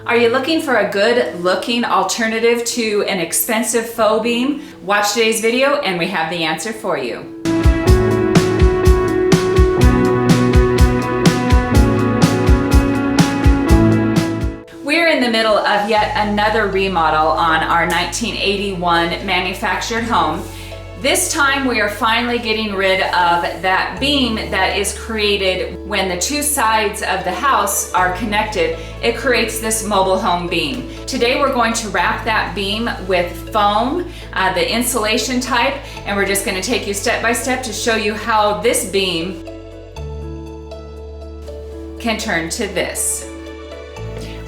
Are you looking for a good looking alternative to an expensive faux beam? Watch today's video and we have the answer for you. We're in the middle of yet another remodel on our 1981 manufactured home. This time we are finally getting rid of that beam that is created when the two sides of the house are connected. It creates this mobile home beam. Today we're going to wrap that beam with foam, the insulation type, and we're just going to take you step by step to show you how this beam can turn to this.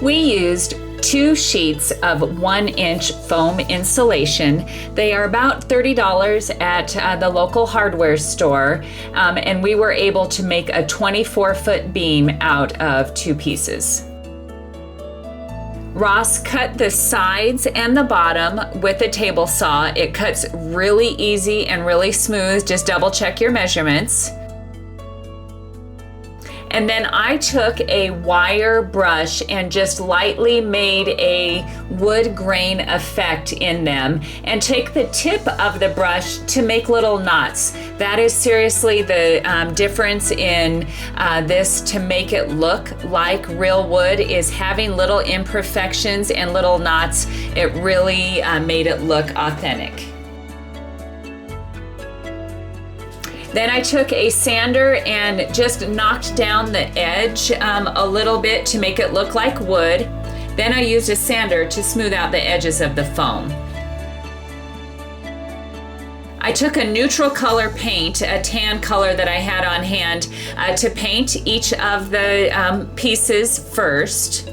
We used 2 sheets of 1-inch foam insulation. They are about $30 at the local hardware store, and we were able to make a 24-foot beam out of 2 pieces. Ross cut the sides and the bottom with a table saw. It cuts really easy and really smooth. Just double check your measurements. And then I took a wire brush and just lightly made a wood grain effect in them, and take the tip of the brush to make little knots. That is seriously the difference in this to make it look like real wood, is having little imperfections and little knots. It really made it look authentic. Then I took a sander and just knocked down the edge a little bit to make it look like wood. Then I used a sander to smooth out the edges of the foam. I took a neutral color paint, a tan color that I had on hand, to paint each of the pieces first.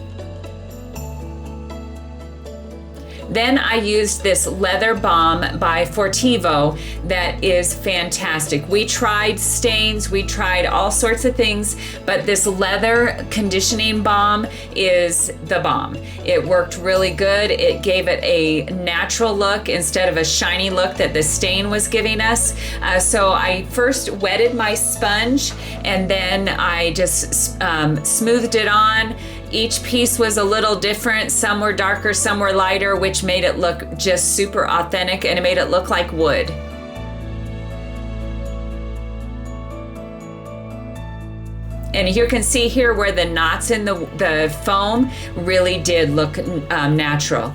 Then I used this leather balm by Fortivo that is fantastic. We tried stains, we tried all sorts of things, but this leather conditioning balm is the balm. It worked really good. It gave it a natural look instead of a shiny look that the stain was giving us. So I first wetted my sponge and then I just smoothed it on. Each piece was a little different. Some were darker, some were lighter, which made it look just super authentic, and it made it look like wood. And you can see here where the knots in the foam really did look natural.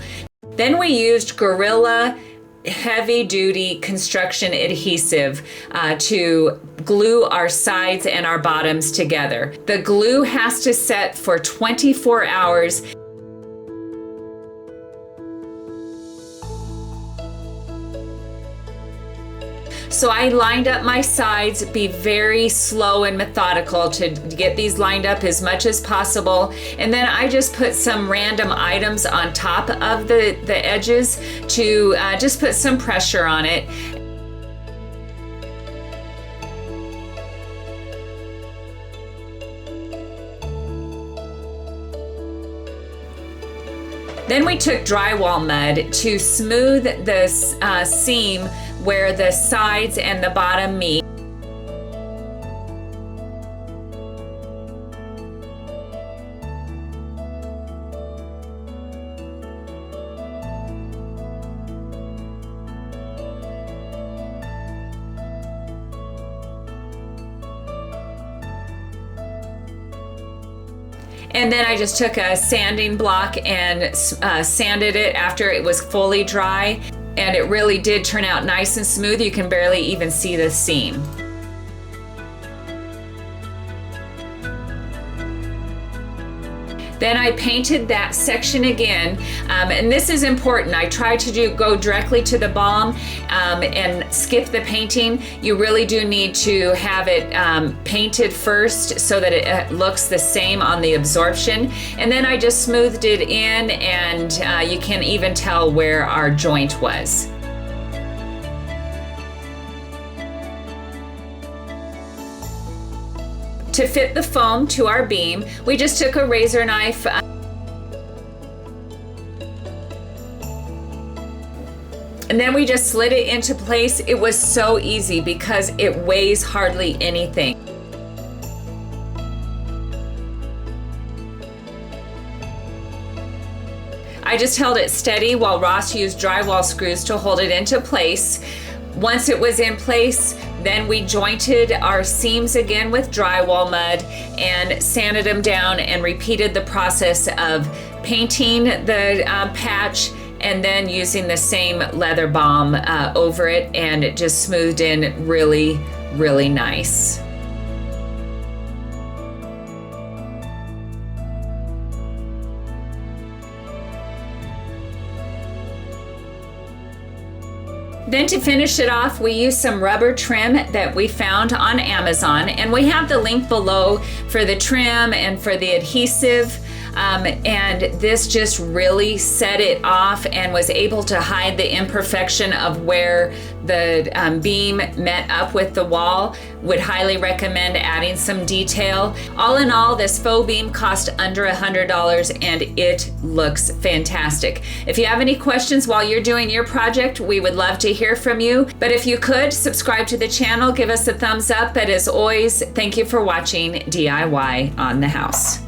Then we used Gorilla heavy-duty construction adhesive to glue our sides and our bottoms together. The glue has to set for 24 hours. So I lined up my sides, be very slow and methodical to get these lined up as much as possible. And then I just put some random items on top of the edges to just put some pressure on it. Then we took drywall mud to smooth the seam where the sides and the bottom meet. And then I just took a sanding block and sanded it after it was fully dry. And it really did turn out nice and smooth. You can barely even see the seam. Then I painted that section again, and this is important. I tried to go directly to the balm and skip the painting. You really do need to have it painted first so that it looks the same on the absorption. And then I just smoothed it in, and you can even tell where our joint was. To fit the foam to our beam, we just took a razor knife and then we just slid it into place. It was so easy because it weighs hardly anything. I just held it steady while Ross used drywall screws to hold it into place. Once it was in place, then we jointed our seams again with drywall mud and sanded them down and repeated the process of painting the patch and then using the same leather balm over it, and it just smoothed in really, really nice. Then to finish it off, we used some rubber trim that we found on Amazon, and we have the link below for the trim and for the adhesive. And this just really set it off and was able to hide the imperfection of where the beam met up with the wall. Would highly recommend adding some detail. All in all, this faux beam cost under $100 and it looks fantastic. If you have any questions while you're doing your project, we would love to hear from you. But if you could, subscribe to the channel, give us a thumbs up. But as always, thank you for watching DIY on the House.